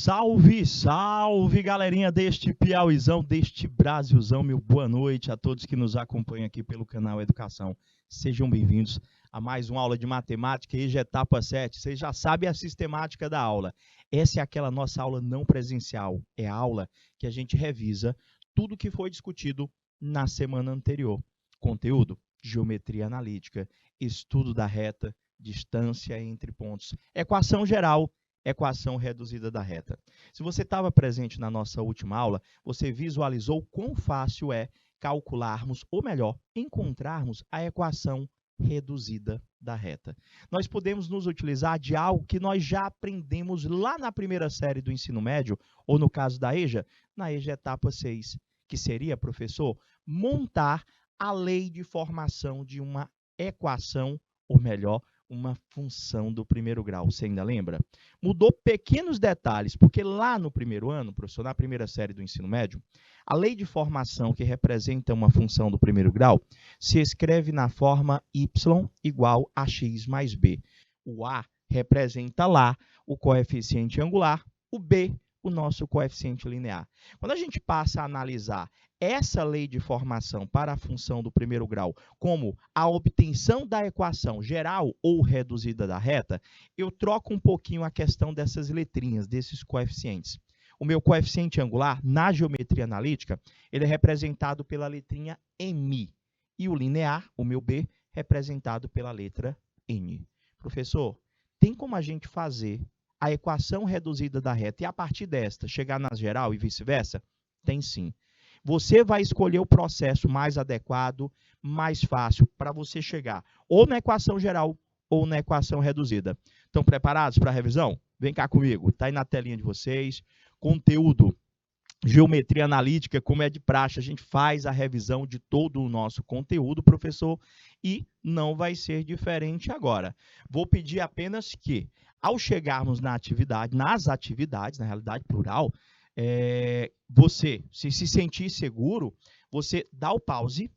Salve, salve, galerinha deste Piauizão, deste Brasilzão. Meu boa noite a todos que nos acompanham aqui pelo canal Educação. Sejam bem-vindos a mais uma aula de matemática, EJA etapa 7. Vocês já sabem a sistemática da aula. Essa é aquela nossa aula não presencial. É a aula que a gente revisa tudo que foi discutido na semana anterior. Conteúdo: geometria analítica, estudo da reta, distância entre pontos, equação geral, equação reduzida da reta. Se você estava presente na nossa última aula, você visualizou quão fácil é calcularmos, ou melhor, encontrarmos a equação reduzida da reta. Nós podemos nos utilizar de algo que nós já aprendemos lá na primeira série do ensino médio, ou no caso da EJA, na EJA etapa 6, que seria, professor, montar a lei de formação de uma equação, ou melhor, uma função do primeiro grau. Você ainda lembra? Mudou pequenos detalhes, porque lá no primeiro ano, professor, na primeira série do ensino médio, a lei de formação que representa uma função do primeiro grau se escreve na forma y igual a x mais b. O a representa lá o coeficiente angular, o b, o nosso coeficiente linear. Quando a gente passa a analisar essa lei de formação para a função do primeiro grau como a obtenção da equação geral ou reduzida da reta, eu troco um pouquinho a questão dessas letrinhas, desses coeficientes. O meu coeficiente angular, na geometria analítica, ele é representado pela letrinha m. E o linear, o meu b, representado pela letra n. Professor, tem como a gente fazer a equação reduzida da reta e, a partir desta, chegar na geral e vice-versa? Tem sim. Você vai escolher o processo mais adequado, mais fácil, para você chegar ou na equação geral ou na equação reduzida. Estão preparados para a revisão? Vem cá comigo, está aí na telinha de vocês. Conteúdo: geometria analítica, como é de praxe, a gente faz a revisão de todo o nosso conteúdo, professor, e não vai ser diferente agora. Vou pedir apenas que, ao chegarmos na atividade, nas atividades, na realidade plural, você, se sentir seguro, você dá o pause,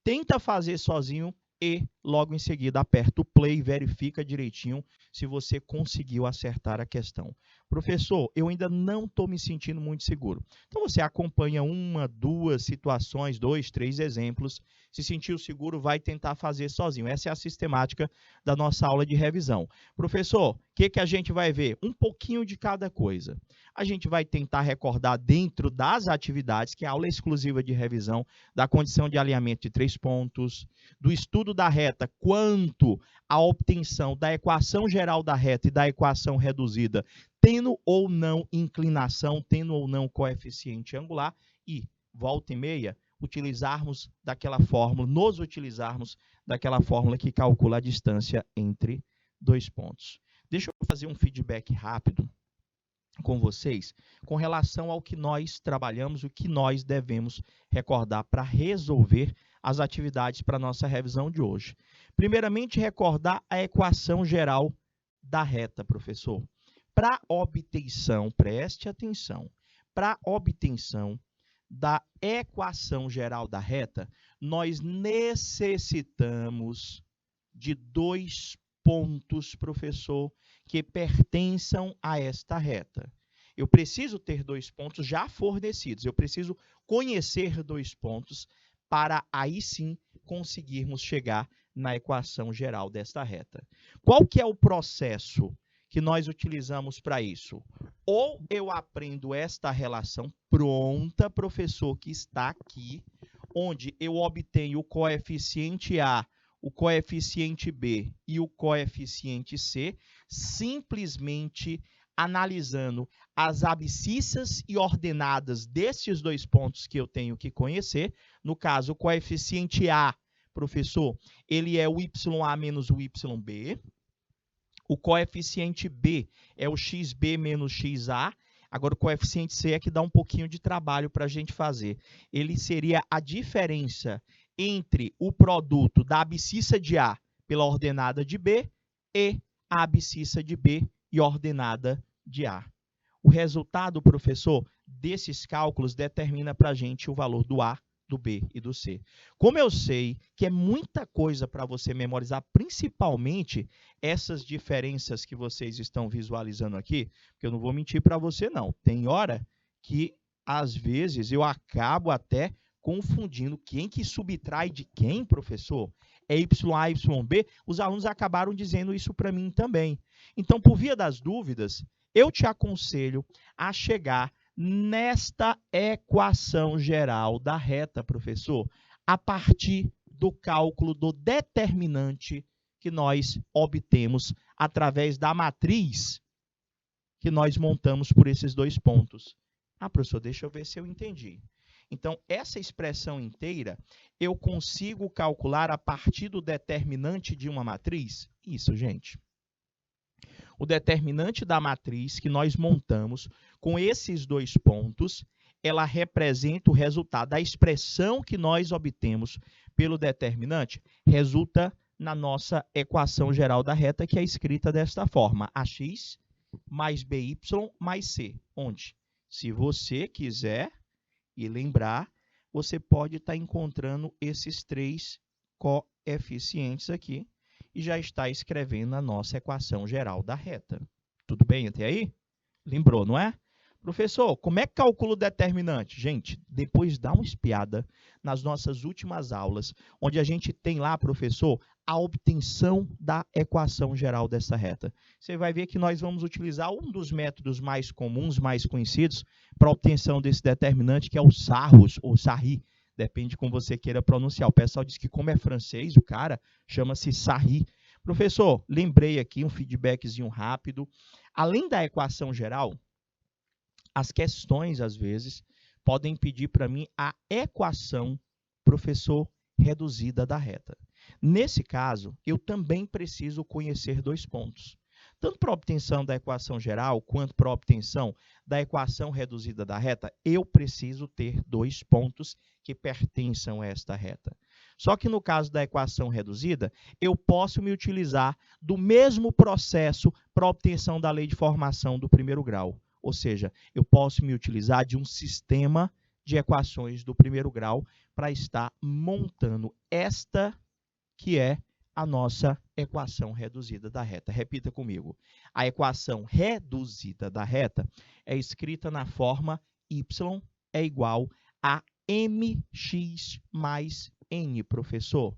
tenta fazer sozinho e logo em seguida aperta o play e verifica direitinho se você conseguiu acertar a questão. Professor, eu ainda não estou me sentindo muito seguro. Então você acompanha uma, duas situações, 2, 3 exemplos. Se sentiu seguro, vai tentar fazer sozinho. Essa é a sistemática da nossa aula de revisão. Professor, o que a gente vai ver? Um pouquinho de cada coisa. A gente vai tentar recordar dentro das atividades, que é a aula exclusiva de revisão, da condição de alinhamento de 3 pontos, do estudo da reta quanto à obtenção da equação geral da reta e da equação reduzida, tendo ou não inclinação, tendo ou não coeficiente angular, e, volta e meia, utilizarmos daquela fórmula, nos utilizarmos daquela fórmula que calcula a distância entre dois pontos. Deixa eu fazer um feedback rápido com vocês com relação ao que nós trabalhamos, o que nós devemos recordar para resolver as atividades para a nossa revisão de hoje. Primeiramente, recordar a equação geral da reta, professor. Para obtenção, preste atenção, para obtenção da equação geral da reta, nós necessitamos de 2 pontos, professor, que pertençam a esta reta. Eu preciso ter 2 pontos já fornecidos, eu preciso conhecer 2 pontos para aí sim conseguirmos chegar na equação geral desta reta. Qual que é o processo que nós utilizamos para isso? Ou eu aprendo esta relação pronta, professor, que está aqui, onde eu obtenho o coeficiente A, o coeficiente B e o coeficiente C, simplesmente analisando as abscissas e ordenadas desses 2 pontos que eu tenho que conhecer. No caso, o coeficiente A, professor, ele é o YA menos o YB. O coeficiente B é o XB menos XA. Agora, o coeficiente C é que dá um pouquinho de trabalho para a gente fazer. Ele seria a diferença entre o produto da abscissa de A pela ordenada de B e a abscissa de B e ordenada de A. O resultado, professor, desses cálculos determina para a gente o valor do A do B e do C. Como eu sei que é muita coisa para você memorizar, principalmente essas diferenças que vocês estão visualizando aqui, porque eu não vou mentir para você não, tem hora que às vezes eu acabo até confundindo quem que subtrai de quem, professor? É YA, YB? Os alunos acabaram dizendo isso para mim também. Então, por via das dúvidas, eu te aconselho a chegar nesta equação geral da reta, professor, a partir do cálculo do determinante que nós obtemos através da matriz que nós montamos por esses dois pontos. Ah, professor, deixa eu ver se eu entendi. Então, essa expressão inteira, eu consigo calcular a partir do determinante de uma matriz? Isso, gente. O determinante da matriz que nós montamos com esses dois pontos, ela representa o resultado da expressão que nós obtemos pelo determinante, resulta na nossa equação geral da reta, que é escrita desta forma, ax mais by mais c, onde, se você quiser e lembrar, você pode estar encontrando esses três coeficientes aqui e já está escrevendo a nossa equação geral da reta. Tudo bem até aí? Lembrou, não é? Professor, como é que calcula o determinante? Gente, depois dá uma espiada nas nossas últimas aulas, onde a gente tem lá, professor, a obtenção da equação geral dessa reta. Você vai ver que nós vamos utilizar um dos métodos mais comuns, mais conhecidos, para a obtenção desse determinante, que é o Sarros, ou Sarri, depende de como você queira pronunciar. O pessoal diz que como é francês, o cara chama-se Sarri. Professor, lembrei aqui um feedbackzinho rápido. Além da equação geral, as questões, às vezes, podem pedir para mim a equação, professor, reduzida da reta. Nesse caso, eu também preciso conhecer dois pontos. Tanto para a obtenção da equação geral, quanto para a obtenção da equação reduzida da reta, eu preciso ter dois pontos que pertençam a esta reta. Só que no caso da equação reduzida, eu posso me utilizar do mesmo processo para a obtenção da lei de formação do primeiro grau. Ou seja, eu posso me utilizar de um sistema de equações do primeiro grau para estar montando esta que é a nossa equação reduzida da reta. Repita comigo. A equação reduzida da reta é escrita na forma y é igual a mx mais n, professor.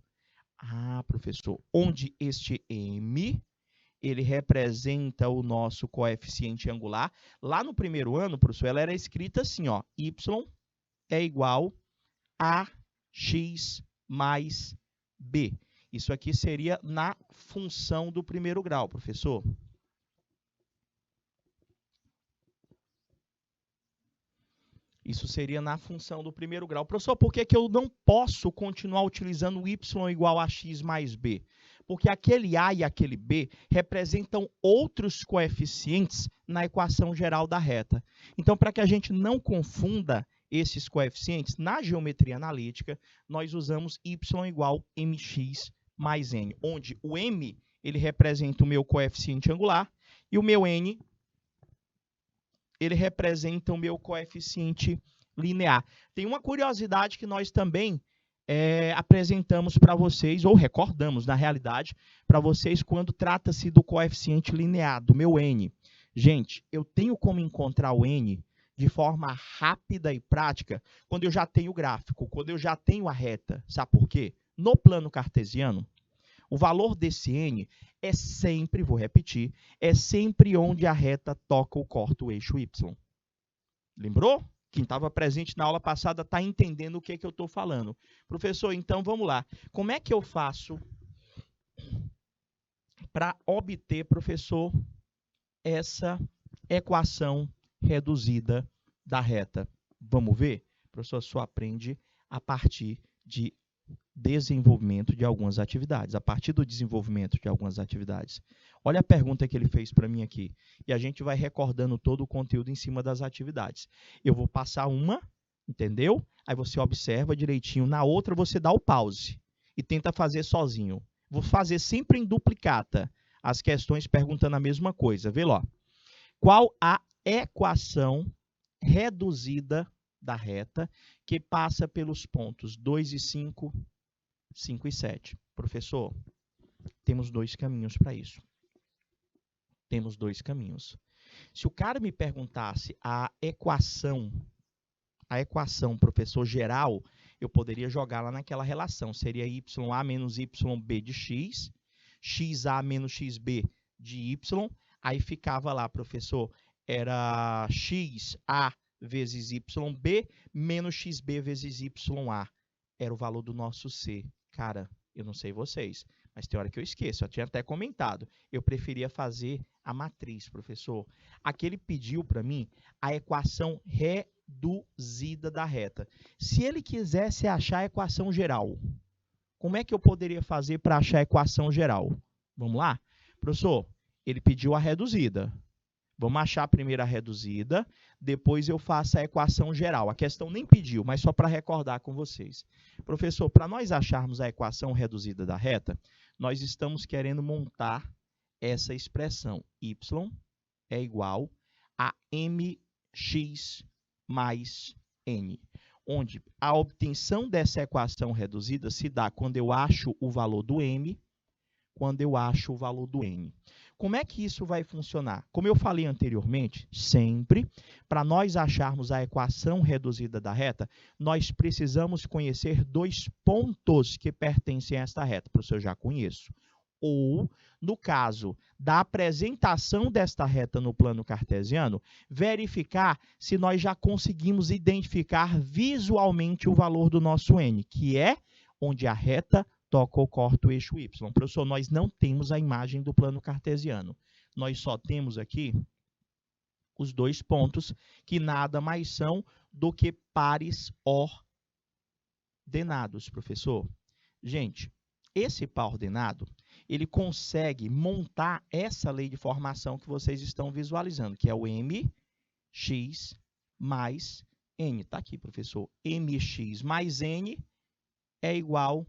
Ah, professor, onde este m ele representa o nosso coeficiente angular. Lá no primeiro ano, professor, ela era escrita assim, ó, y é igual a x mais b. Isso aqui seria na função do primeiro grau, professor. Isso seria na função do primeiro grau. Professor, por que eu não posso continuar utilizando y igual a x mais b? Porque aquele a e aquele b representam outros coeficientes na equação geral da reta. Então, para que a gente não confunda esses coeficientes, na geometria analítica, nós usamos y igual mx mais n, onde o m ele representa o meu coeficiente angular e o meu n ele representa o meu coeficiente linear. Tem uma curiosidade que nós também apresentamos para vocês, ou recordamos, na realidade, para vocês quando trata-se do coeficiente linear, do meu n. Gente, eu tenho como encontrar o n de forma rápida e prática quando eu já tenho o gráfico, quando eu já tenho a reta. Sabe por quê? No plano cartesiano, o valor desse n é sempre, vou repetir, é sempre onde a reta toca ou corta o eixo y. Lembrou? Quem estava presente na aula passada está entendendo o que eu estou falando. Professor, então vamos lá. Como é que eu faço para obter, professor, essa equação reduzida da reta? Vamos ver? O professor só aprende a partir de desenvolvimento de algumas atividades, a partir do desenvolvimento de algumas atividades. Olha a pergunta que ele fez para mim aqui. E a gente vai recordando todo o conteúdo em cima das atividades. Eu vou passar uma, entendeu? Aí você observa direitinho. Na outra, você dá o pause e tenta fazer sozinho. Vou fazer sempre em duplicata as questões perguntando a mesma coisa. Vê lá. Qual a equação reduzida da reta que passa pelos pontos 2 e 5, 5 e 7. Professor, temos dois caminhos para isso. Temos dois caminhos. Se o cara me perguntasse a equação, professor, geral, eu poderia jogar lá naquela relação. Seria YA menos YB de X, XA menos XB de Y. Aí ficava lá, professor, era XA vezes YB menos XB vezes YA. Era o valor do nosso C. Cara, eu não sei vocês, mas tem hora que eu esqueço. Eu tinha até comentado. Eu preferia fazer a matriz, professor. Aqui ele pediu para mim a equação reduzida da reta. Se ele quisesse achar a equação geral, como é que eu poderia fazer para achar a equação geral? Vamos lá? Professor, ele pediu a reduzida. Vamos achar primeiro a reduzida, depois eu faço a equação geral. A questão nem pediu, mas só para recordar com vocês. Professor, para nós acharmos a equação reduzida da reta, nós estamos querendo montar essa expressão. Y é igual a mx mais n, onde a obtenção dessa equação reduzida se dá quando eu acho o valor do m, quando eu acho o valor do n. Como é que isso vai funcionar? Como eu falei anteriormente, sempre, para nós acharmos a equação reduzida da reta, nós precisamos conhecer dois pontos que pertencem a esta reta. Professor, eu já conheço. Ou, no caso da apresentação desta reta no plano cartesiano, verificar se nós já conseguimos identificar visualmente o valor do nosso n, que é onde a reta toca ou corta o eixo y. Professor, nós não temos a imagem do plano cartesiano. Nós só temos aqui os dois pontos, que nada mais são do que pares ordenados, professor. Gente, esse par ordenado, ele consegue montar essa lei de formação que vocês estão visualizando, que é o mx mais n. Está aqui, professor. Mx mais n é igual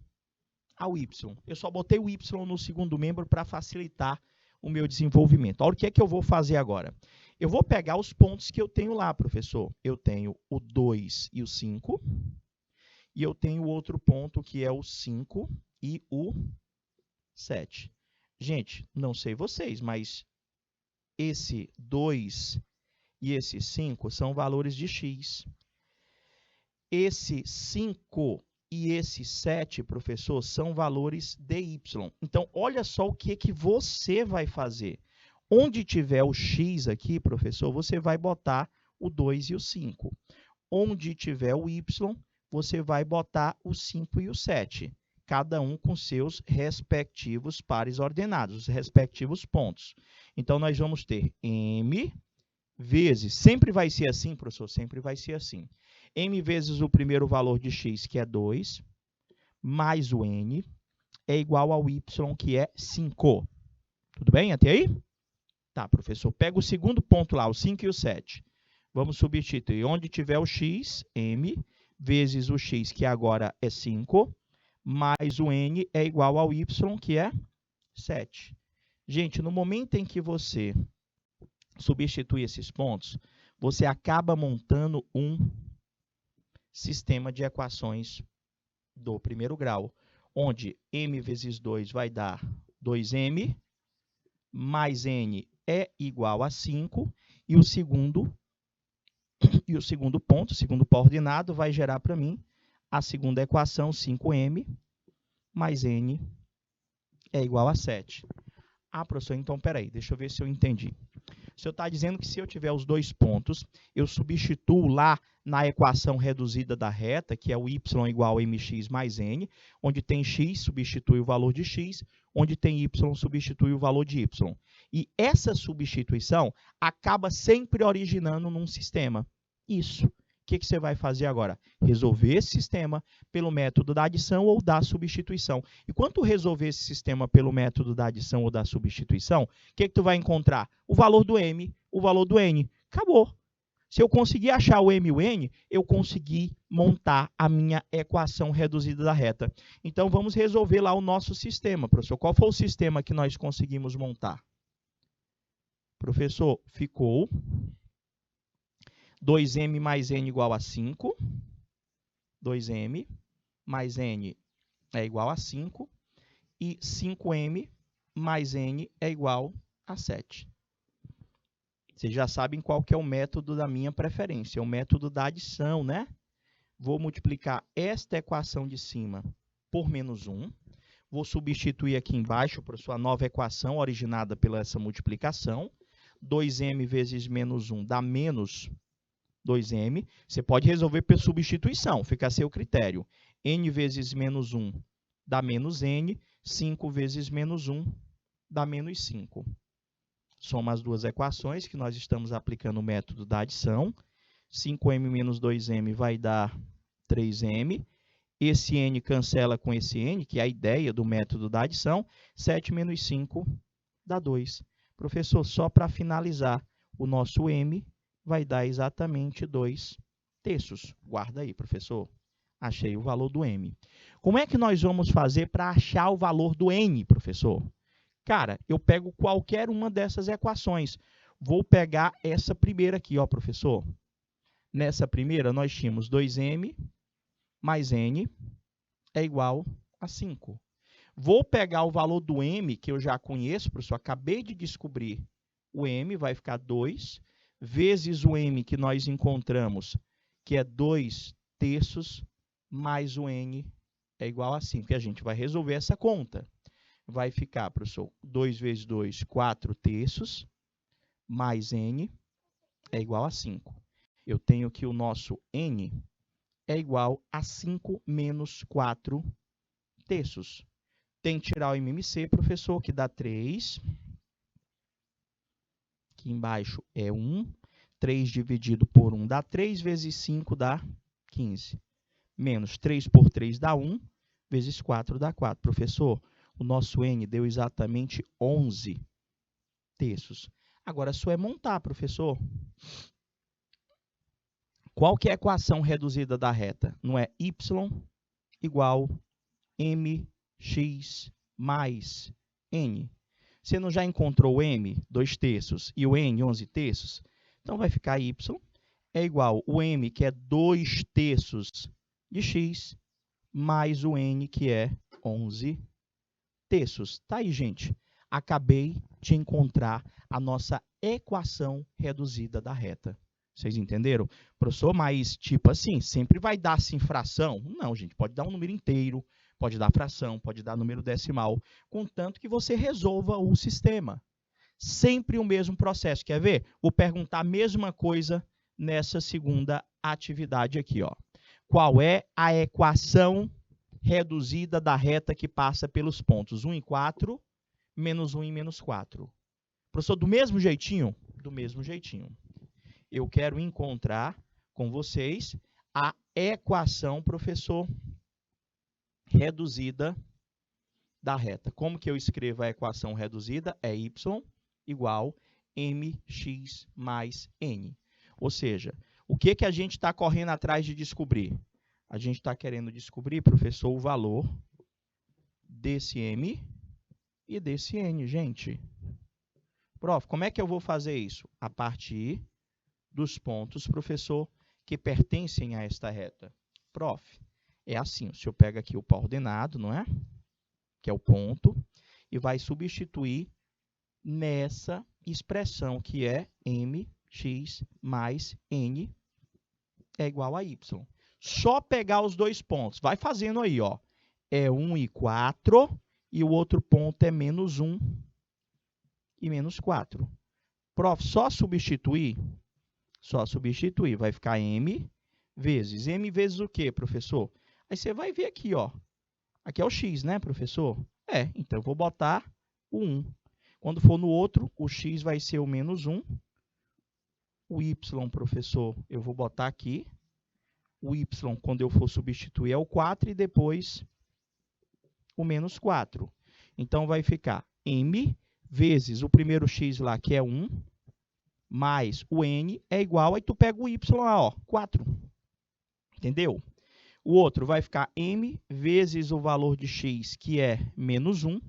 ao y. Eu só botei o y no segundo membro para facilitar o meu desenvolvimento. Olha o que é que eu vou fazer agora. Eu vou pegar os pontos que eu tenho lá, professor. Eu tenho o 2 e o 5. E eu tenho outro ponto que é o 5 e o 7. Gente, não sei vocês, mas esse 2 e esse 5 são valores de x. Esse 5 e esse 7, professor, são valores de y. Então, olha só o que você vai fazer. Onde tiver o x aqui, professor, você vai botar o 2 e o 5. Onde tiver o y, você vai botar o 5 e o 7. Cada um com seus respectivos pares ordenados, os respectivos pontos. Então, nós vamos ter m vezes, sempre vai ser assim, professor? Sempre vai ser assim. M vezes o primeiro valor de x, que é 2, mais o n, é igual ao y, que é 5. Tudo bem até aí? Tá, professor. Pega o segundo ponto lá, o 5 e o 7. Vamos substituir. Onde tiver o x, m, vezes o x, que agora é 5, mais o n é igual ao y, que é 7. Gente, no momento em que você substitui esses pontos, você acaba montando um sistema de equações do primeiro grau, onde m vezes 2 vai dar 2m, mais n é igual a 5, e o segundo ponto, o segundo par ordenado, vai gerar para mim a segunda equação, 5m, mais n é igual a 7. Ah, professor, então, peraí, deixa eu ver se eu entendi. O senhor está dizendo que se eu tiver os dois pontos, eu substituo lá na equação reduzida da reta, que é o y igual a mx mais n, onde tem x, substitui o valor de x, onde tem y, substitui o valor de y. E essa substituição acaba sempre originando num sistema. Isso. O que você vai fazer agora? Resolver esse sistema pelo método da adição ou da substituição. E quando tu resolver esse sistema pelo método da adição ou da substituição, o que tu vai encontrar? O valor do m, o valor do n. Acabou. Se eu conseguir achar o m e o n, eu consegui montar a minha equação reduzida da reta. Então, vamos resolver lá o nosso sistema, professor. Qual foi o sistema que nós conseguimos montar? Professor, ficou 2m mais n igual a 5. 2m mais n é igual a 5. E 5m mais n é igual a 7. Vocês já sabem qual que é o método da minha preferência. É o método da adição, né? Vou multiplicar esta equação de cima por menos 1. Vou substituir aqui embaixo para sua nova equação originada pela essa multiplicação. 2m vezes menos 1 dá menos 2m. Você pode resolver por substituição, fica a seu critério. N vezes menos 1 dá menos n. 5 vezes menos 1 dá menos 5. Soma as duas equações que nós estamos aplicando o método da adição. 5m menos 2m vai dar 3m. Esse n cancela com esse n, que é a ideia do método da adição. 7 menos 5 dá 2. Professor, só para finalizar, o nosso m vai dar exatamente 2 terços. Guarda aí, professor. Achei o valor do m. Como é que nós vamos fazer para achar o valor do n, professor? Cara, eu pego qualquer uma dessas equações. Vou pegar essa primeira aqui, ó, professor. Nessa primeira, nós tínhamos 2m mais n é igual a 5. Vou pegar o valor do m, que eu já conheço, professor, acabei de descobrir. O m vai ficar 2 vezes o m que nós encontramos, que é 2 terços, mais o n é igual a 5. E a gente vai resolver essa conta. Vai ficar, professor, 2 vezes 2, 4 terços, mais n é igual a 5. Eu tenho que o nosso n é igual a 5 menos 4 terços. Tem que tirar o MMC, professor, que dá 3. Aqui embaixo é 1. 3 dividido por 1 dá 3, vezes 5 dá 15. Menos 3 por 3 dá 1, vezes 4 dá 4. Professor, o nosso n deu exatamente 11 terços. Agora, só é montar, professor. Qual que é a equação reduzida da reta? Não é y igual mx mais n. Você não já encontrou o m, 2 terços, e o n, 11 terços? Então, vai ficar y é igual o m, que é 2 terços de x, mais o n, que é 11 terços. Tá aí, gente. Acabei de encontrar a nossa equação reduzida da reta. Vocês entenderam? Professor, mas tipo assim, sempre vai dar assim fração? Não, gente, pode dar um número inteiro, pode dar fração, pode dar número decimal, contanto que você resolva o sistema. Sempre o mesmo processo. Quer ver? Vou perguntar a mesma coisa nessa segunda atividade aqui, ó. Qual é a equação reduzida da reta que passa pelos pontos 1 e 4, menos 1 e menos 4? Professor, do mesmo jeitinho? Do mesmo jeitinho. Eu quero encontrar com vocês a equação, professor, reduzida da reta. Como que eu escrevo a equação reduzida? É y igual mx mais n. Ou seja, o que que a gente está correndo atrás de descobrir? A gente está querendo descobrir, professor, o valor desse m e desse n, gente. Prof, como é que eu vou fazer isso? A partir dos pontos, professor, que pertencem a esta reta. Prof, é assim, o senhor pega aqui o pó ordenado, não é? Que é o ponto, e vai substituir nessa expressão que é mx mais n é igual a y. Só pegar os dois pontos. Vai fazendo aí, ó. É 1 e 4, e o outro ponto é menos 1 e menos 4. Prof, só substituir? Só substituir. Vai ficar m vezes o quê, professor? Aí você vai ver aqui, ó. Aqui é o x, né, professor? É, então eu vou botar o 1. Quando for no outro, o x vai ser o menos 1. O y, professor, eu vou botar aqui. O y, quando eu for substituir, é o 4 e depois o menos 4. Então, vai ficar m vezes o primeiro x lá, que é 1, mais o n é igual, aí tu pega o y lá, ó, 4. Entendeu? O outro vai ficar m vezes o valor de x, que é menos 1,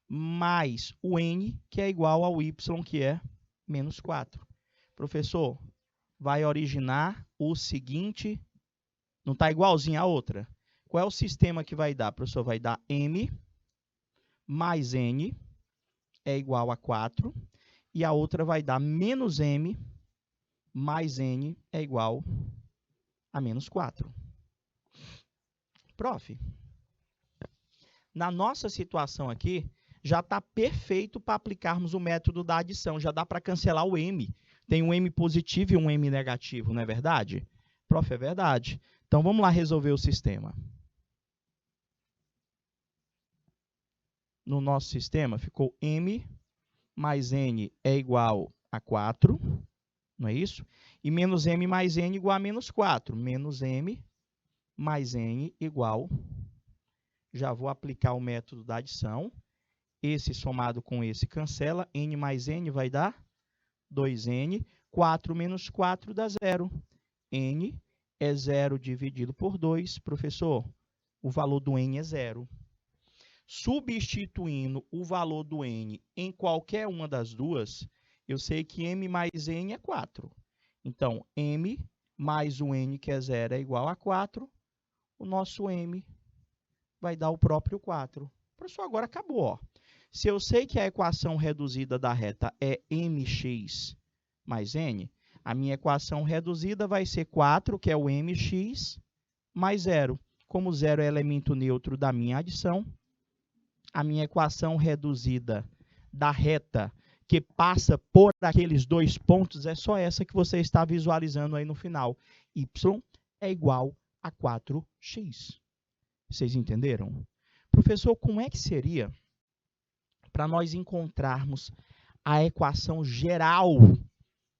mais o n, que é igual ao y, que é menos 4. Professor, vai originar o seguinte, não está igualzinho a outra? Qual é o sistema que vai dar? O professor vai dar m mais n é igual a 4, e a outra vai dar menos m mais n é igual a menos 4. Prof, na nossa situação aqui, já está perfeito para aplicarmos o método da adição. Já dá para cancelar o m. Tem um m positivo e um m negativo, não é verdade? Prof, é verdade. Então, vamos lá resolver o sistema. No nosso sistema, ficou m mais n é igual a 4, não é isso? E menos m mais n igual a menos 4. Menos m mais n igual, já vou aplicar o método da adição. Esse somado com esse cancela, n mais n vai dar 2n. 4 menos 4 dá 0. N é 0 dividido por 2. Professor, o valor do n é 0. Substituindo o valor do n em qualquer uma das duas, eu sei que m mais n é 4. Então, m mais o n, que é 0, é igual a 4. O nosso m vai dar o próprio 4. Professor, agora acabou. Ó. Se eu sei que a equação reduzida da reta é mx mais n, a minha equação reduzida vai ser 4, que é o mx, mais 0. Como 0 é elemento neutro da minha adição, a minha equação reduzida da reta que passa por aqueles dois pontos é só essa que você está visualizando aí no final. Y é igual a 4x. Vocês entenderam? Professor, como é que seria para nós encontrarmos a equação geral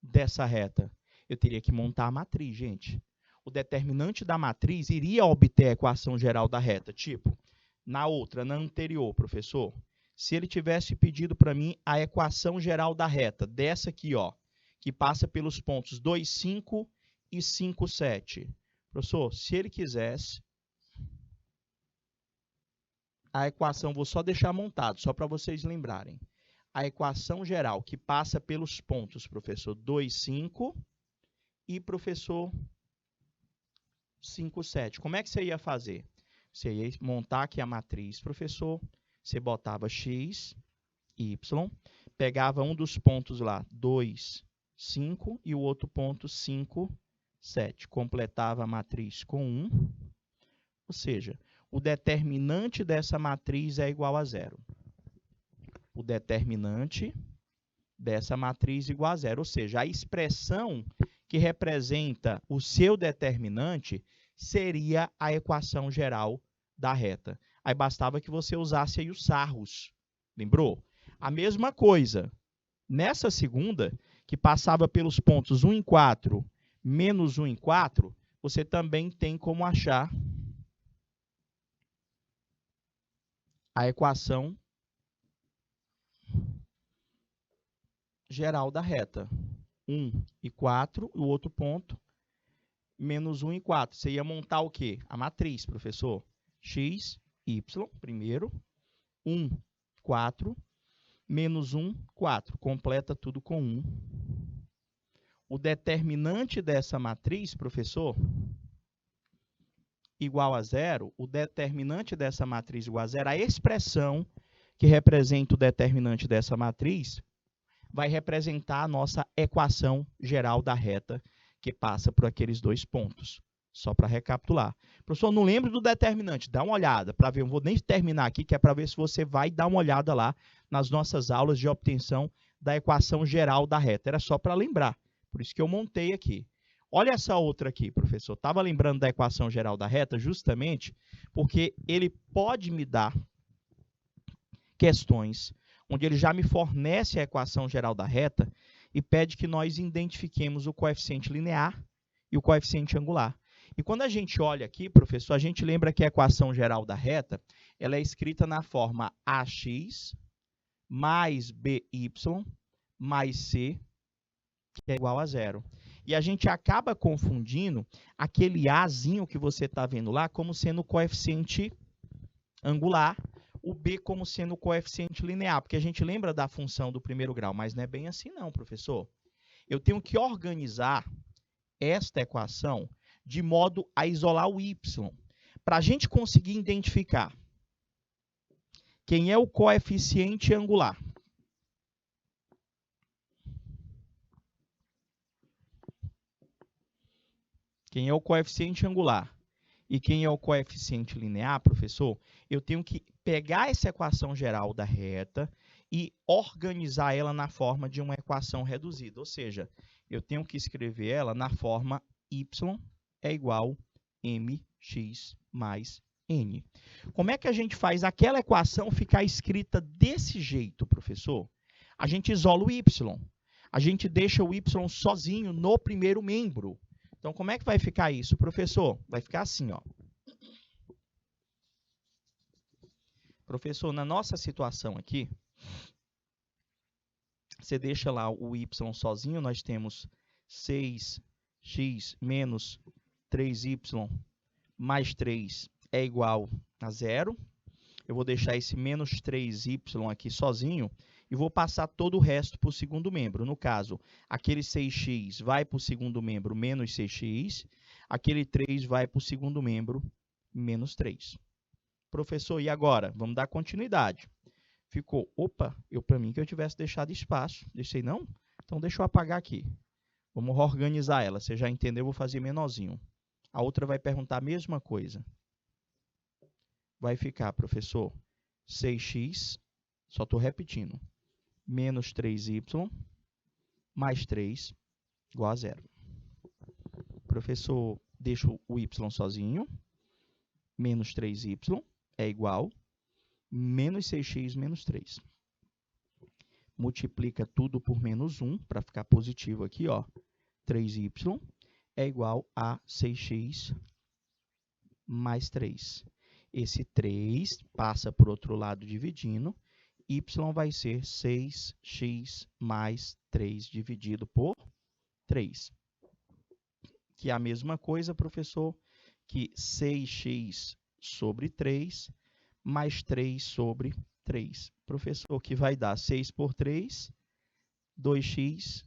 dessa reta? Eu teria que montar a matriz, gente. O determinante da matriz iria obter a equação geral da reta. Tipo, na anterior, professor, se ele tivesse pedido para mim a equação geral da reta, dessa aqui, ó, que passa pelos pontos 2, 5 e 5, 7. Professor, se ele quisesse, a equação, vou só deixar montado, só para vocês lembrarem. A equação geral que passa pelos pontos, professor, 2, 5 e professor 5, 7. Como é que você ia fazer? Você ia montar aqui a matriz, professor. Você botava x, y, pegava um dos pontos lá, 2, 5, e o outro ponto, 5, 7. Completava a matriz com 1. Ou seja, o determinante dessa matriz é igual a 0. O determinante dessa matriz é igual a 0. Ou seja, a expressão que representa o seu determinante seria a equação geral da reta. Aí bastava que você usasse aí os sarros. Lembrou? A mesma coisa. Nessa segunda, que passava pelos pontos 1 em 4, menos 1 em 4, você também tem como achar a equação geral da reta. 1 e 4, o outro ponto, menos 1 e 4. Você ia montar o quê? A matriz, professor. X, y, primeiro. 1, 4. Menos 1, 4. Completa tudo com 1. O determinante dessa matriz, professor, igual a 0. O determinante dessa matriz igual a 0. A expressão que representa o determinante dessa matriz vai representar a nossa equação geral da reta que passa por aqueles dois pontos. Só para recapitular. Professor, não lembro do determinante. Dá uma olhada para ver. Eu não vou nem terminar aqui, que é para ver se você vai dar uma olhada lá nas nossas aulas de obtenção da equação geral da reta. Era só para lembrar. Por isso que eu montei aqui. Olha essa outra aqui, professor. Estava lembrando da equação geral da reta justamente porque ele pode me dar questões onde ele já me fornece a equação geral da reta e pede que nós identifiquemos o coeficiente linear e o coeficiente angular. E quando a gente olha aqui, professor, a gente lembra que a equação geral da reta ela é escrita na forma ax mais by mais c, que é igual a 0. E a gente acaba confundindo aquele azinho que você está vendo lá como sendo o coeficiente angular, o b como sendo o coeficiente linear, porque a gente lembra da função do primeiro grau, mas não é bem assim não, professor. Eu tenho que organizar esta equação de modo a isolar o y. Para a gente conseguir identificar quem é o coeficiente angular. Quem é o coeficiente angular e quem é o coeficiente linear, professor, eu tenho que pegar essa equação geral da reta e organizar ela na forma de uma equação reduzida. Ou seja, eu tenho que escrever ela na forma y é igual a mx mais n. Como é que a gente faz aquela equação ficar escrita desse jeito, professor? A gente isola o y. A gente deixa o y sozinho no primeiro membro. Então, como é que vai ficar isso, professor? Vai ficar assim, ó. Professor, na nossa situação aqui, você deixa lá o y sozinho, nós temos 6x menos 3y mais 3 é igual a 0. Eu vou deixar esse menos 3y aqui sozinho e vou passar todo o resto para o segundo membro. No caso, aquele 6x vai para o segundo membro menos 6x, aquele 3 vai para o segundo membro menos 3. Professor, e agora? Vamos dar continuidade. Ficou, opa, para mim que eu tivesse deixado espaço. Deixei não? Então deixa eu apagar aqui. Vamos organizar ela. Você já entendeu, eu vou fazer menorzinho. A outra vai perguntar a mesma coisa. Vai ficar, professor, 6x, só estou repetindo, menos 3y mais 3 igual a 0. Professor, deixo o y sozinho, menos 3y é igual menos 6x menos 3. Multiplica tudo por menos 1, para ficar positivo aqui, ó. 3y é igual a 6x mais 3. Esse 3 passa para o outro lado dividindo. Y vai ser 6x mais 3 dividido por 3. Que é a mesma coisa, professor, que 6x sobre 3 mais 3 sobre 3. Professor, que vai dar 6 por 3, 2x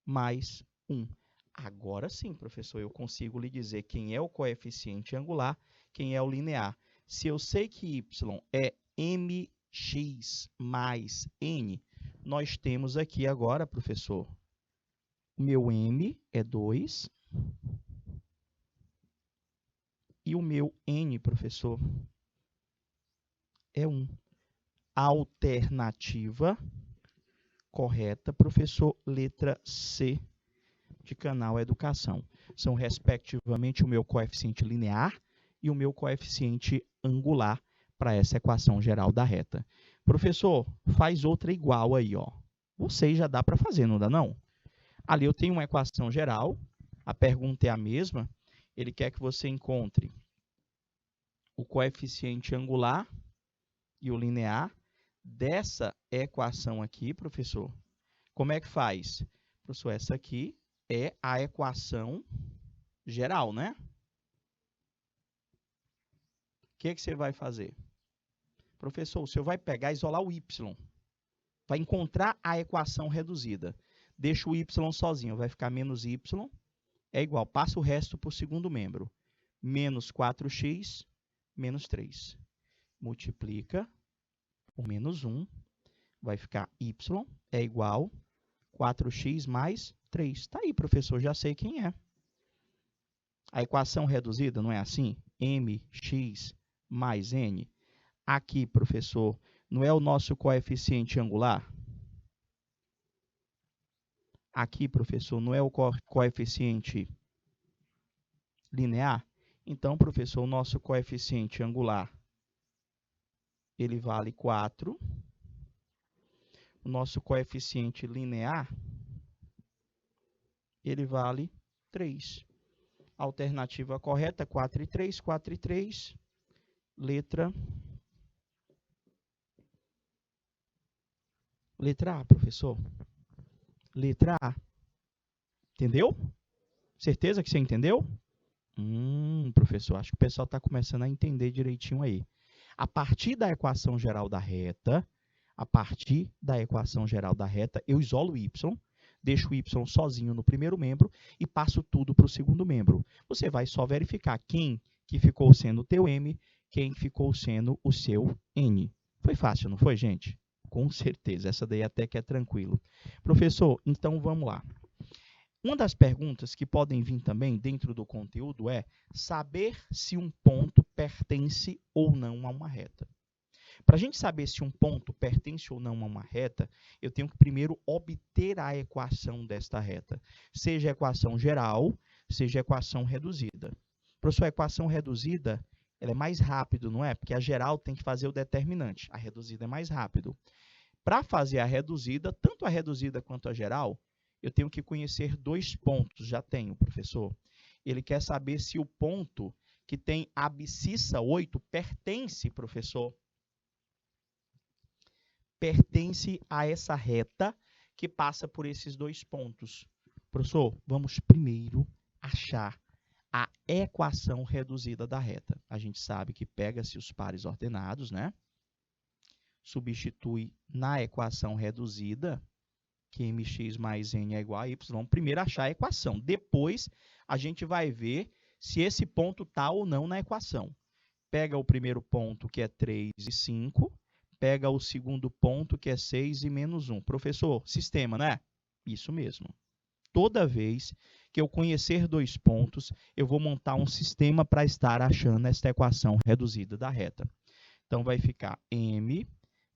mais 1. Agora sim, professor, eu consigo lhe dizer quem é o coeficiente angular, quem é o linear. Se eu sei que y é mx mais n, nós temos aqui agora, professor, o meu m é 2 e o meu n, professor, é 1. Alternativa correta, professor, letra C de Canal Educação. São, respectivamente, o meu coeficiente linear e o meu coeficiente angular para essa equação geral da reta. Professor, faz outra igual aí, ó. Vocês já dá para fazer, não dá não? Ali eu tenho uma equação geral, a pergunta é a mesma, ele quer que você encontre o coeficiente angular e o linear dessa equação aqui, professor. Como é que faz? Professor, essa aqui é a equação geral, né? O que você vai fazer? Professor, o senhor vai pegar e isolar o y. Vai encontrar a equação reduzida. Deixa o y sozinho, vai ficar menos y é igual, passa o resto para o segundo membro. Menos 4x menos 3. Multiplica por menos 1, vai ficar y é igual 4x mais 3. Está aí, professor, já sei quem é. A equação reduzida, não é assim? mx mais n. Aqui, professor, não é o nosso coeficiente angular? Aqui, professor, não é o coeficiente linear? Então, professor, o nosso coeficiente angular, ele vale 4. O nosso coeficiente linear, ele vale 3. Alternativa correta, 4 e 3, 4 e 3. Letra A, professor. Letra A. Entendeu? Certeza que você entendeu? Professor, acho que o pessoal está começando a entender direitinho aí. A partir da equação geral da reta, eu isolo o y, deixo o y sozinho no primeiro membro e passo tudo para o segundo membro. Você vai só verificar quem que ficou sendo o teu m, quem ficou sendo o seu n. Foi fácil, não foi, gente? Com certeza, essa daí até que é tranquilo. Professor, então vamos lá. Uma das perguntas que podem vir também dentro do conteúdo é saber se um ponto pertence ou não a uma reta. Para a gente saber se um ponto pertence ou não a uma reta, eu tenho que primeiro obter a equação desta reta, seja a equação geral, seja a equação reduzida. Professor, a equação reduzida ela é mais rápido, não é? Porque a geral tem que fazer o determinante, a reduzida é mais rápido. Para fazer a reduzida, tanto a reduzida quanto a geral, eu tenho que conhecer dois pontos, já tenho, professor. Ele quer saber se o ponto que tem abscissa 8 pertence, professor, pertence a essa reta que passa por esses dois pontos. Professor, vamos primeiro achar a equação reduzida da reta. A gente sabe que pega-se os pares ordenados, né? Substitui na equação reduzida, que mx mais n é igual a y. Vamos primeiro achar a equação. Depois, a gente vai ver se esse ponto está ou não na equação. Pega o primeiro ponto, que é 3 e 5. Pega o segundo ponto, que é 6 e menos 1. Professor, sistema, né? Isso mesmo. Toda vez que eu conhecer dois pontos, eu vou montar um sistema para estar achando esta equação reduzida da reta. Então, vai ficar m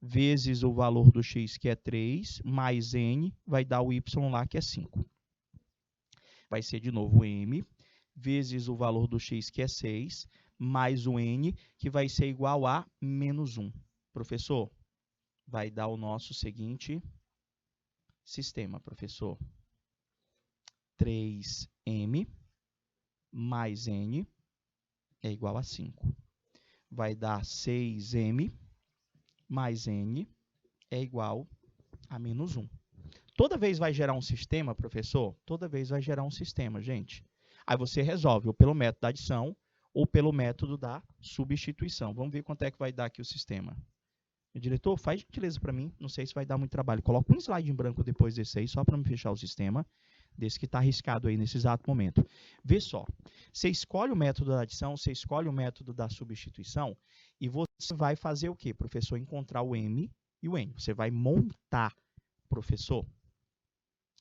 vezes o valor do x, que é 3, mais n, vai dar o y lá, que é 5. Vai ser, de novo, m vezes o valor do x, que é 6, mais o n, que vai ser igual a menos 1. Professor, vai dar o nosso seguinte sistema, professor. 3m mais n é igual a 5. Vai dar 6m mais n é igual a menos 1. Toda vez vai gerar um sistema, professor? Toda vez vai gerar um sistema, gente. Aí você resolve ou pelo método da adição ou pelo método da substituição. Vamos ver quanto é que vai dar aqui o sistema. Diretor, faz gentileza para mim. Não sei se vai dar muito trabalho. Coloca um slide em branco depois desse aí, só para me fechar o sistema. Desse que está arriscado aí nesse exato momento. Vê só. Você escolhe o método da adição, você escolhe o método da substituição e você vai fazer o quê, professor? Encontrar o m e o n. Você vai montar, professor.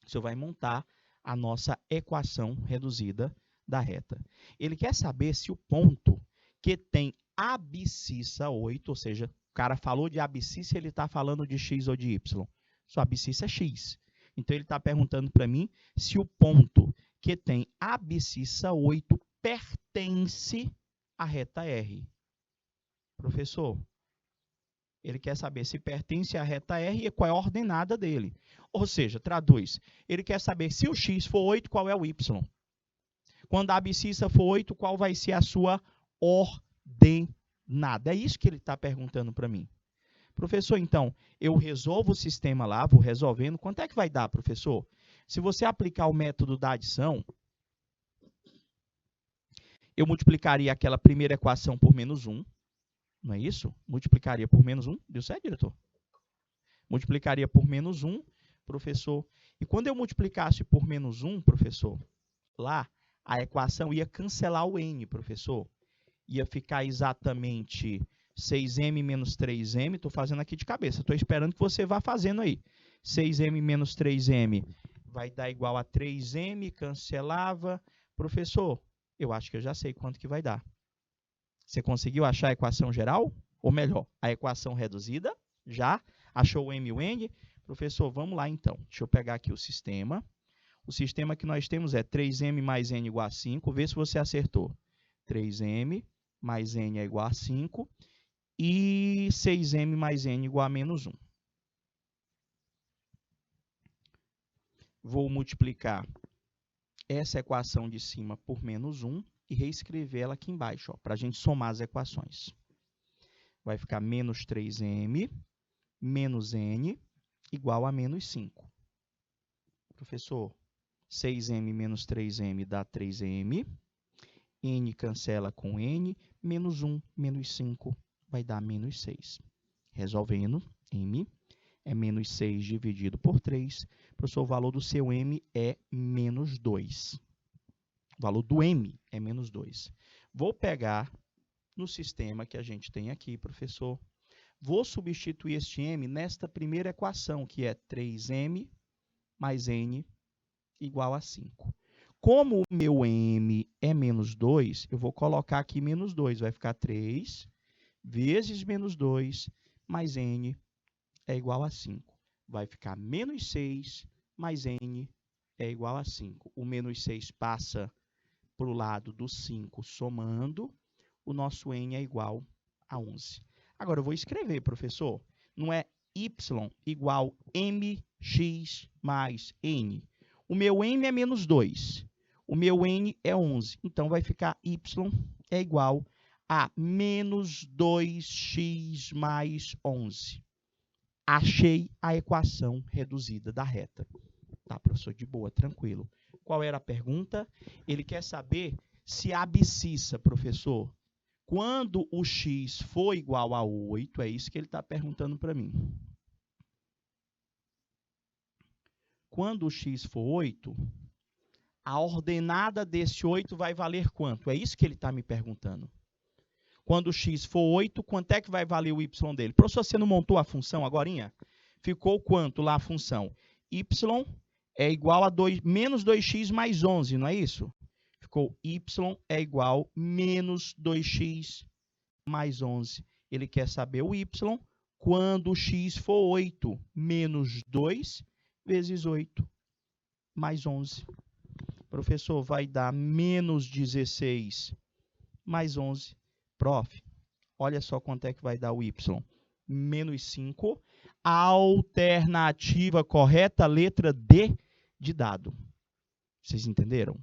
Você vai montar a nossa equação reduzida da reta. Ele quer saber se o ponto que tem abscissa 8, ou seja, o cara falou de abscissa, ele está falando de x ou de y. Sua abscissa é x. Então, ele está perguntando para mim se o ponto que tem abscissa 8 pertence à reta R. Professor, ele quer saber se pertence à reta R e qual é a ordenada dele. Ou seja, traduz, ele quer saber se o x for 8, qual é o y. Quando a abscissa for 8, qual vai ser a sua ordenada. É isso que ele está perguntando para mim. Professor, então, eu resolvo o sistema lá, vou resolvendo. Quanto é que vai dar, professor? Se você aplicar o método da adição, eu multiplicaria aquela primeira equação por menos 1. Não é isso? Multiplicaria por menos 1. Deu certo, diretor? Multiplicaria por menos 1, professor. E quando eu multiplicasse por menos 1, professor, lá, a equação ia cancelar o n, professor. Ia ficar exatamente 6m menos 3m, estou fazendo aqui de cabeça, estou esperando que você vá fazendo aí. 6m menos 3m vai dar igual a 3m, cancelava. Professor, eu acho que eu já sei quanto que vai dar. Você conseguiu achar a equação geral? Ou melhor, a equação reduzida? Já? Achou o m e o n? Professor, vamos lá então. Deixa eu pegar aqui o sistema. O sistema que nós temos é 3m mais n igual a 5. Vê se você acertou. 3m mais n é igual a 5. E 6m mais n igual a menos 1. Vou multiplicar essa equação de cima por menos 1 e reescrever ela aqui embaixo, para a gente somar as equações. Vai ficar menos 3m menos n igual a menos 5. Professor, 6m menos 3m dá 3m. N cancela com n. Menos 1 menos 5 vai dar menos 6. Resolvendo, m é menos 6 dividido por 3. Professor, o valor do seu M é menos 2. O valor do M é menos 2. Vou pegar no sistema que a gente tem aqui, professor. Vou substituir este M nesta primeira equação, que é 3M mais N igual a 5. Como o meu M é menos 2, eu vou colocar aqui menos 2. Vai ficar 3 vezes menos 2 mais N é igual a 5. Vai ficar menos 6 mais N é igual a 5. O menos 6 passa para o lado do 5 somando. O nosso N é igual a 11. Agora, eu vou escrever, professor. Não é y igual mx mais n. O meu m é menos 2. O meu n é 11. Então, vai ficar y é igual a menos 2x mais 11. Achei a equação reduzida da reta. Tá, professor? De boa, tranquilo. Qual era a pergunta? Ele quer saber se a abscissa, professor, quando o x for igual a 8, é isso que ele está perguntando para mim. Quando o x for 8, a ordenada desse 8 vai valer quanto? É isso que ele está me perguntando. Quando o x for 8, quanto é que vai valer o y dele? Professor, você não montou a função agorinha? Ficou quanto lá a função? Y é igual a menos 2x mais 11, não é isso? Ficou y é igual a menos 2x mais 11. Ele quer saber o y quando o x for 8. Menos 2 vezes 8 mais 11. Professor, vai dar menos 16 mais 11. Prof, olha só quanto é que vai dar o y. Menos 5. Alternativa correta, letra D de dado. Vocês entenderam?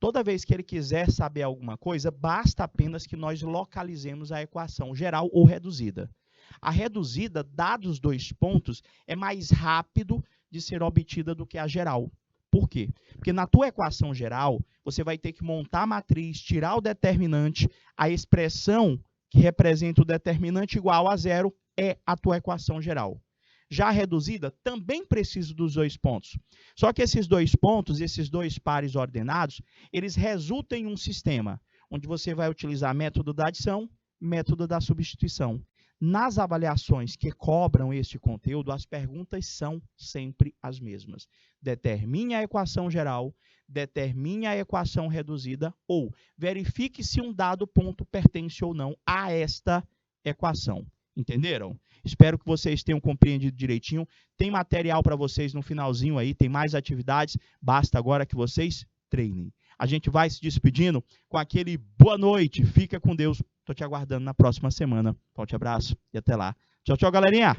Toda vez que ele quiser saber alguma coisa, basta apenas que nós localizemos a equação geral ou reduzida. A reduzida, dados os 2 pontos, é mais rápido de ser obtida do que a geral. Por quê? Porque na tua equação geral, você vai ter que montar a matriz, tirar o determinante, a expressão que representa o determinante igual a 0 é a tua equação geral. Já a reduzida também precisa dos 2 pontos. Só que esses 2 pontos, esses 2 pares ordenados, eles resultam em um sistema onde você vai utilizar método da adição, método da substituição. Nas avaliações que cobram este conteúdo, as perguntas são sempre as mesmas. Determine a equação geral, determine a equação reduzida ou verifique se um dado ponto pertence ou não a esta equação. Entenderam? Espero que vocês tenham compreendido direitinho. Tem material para vocês no finalzinho aí, tem mais atividades. Basta agora que vocês treinem. A gente vai se despedindo com aquele boa noite. Fica com Deus. Estou te aguardando na próxima semana. Forte abraço e até lá. Tchau, tchau, galerinha!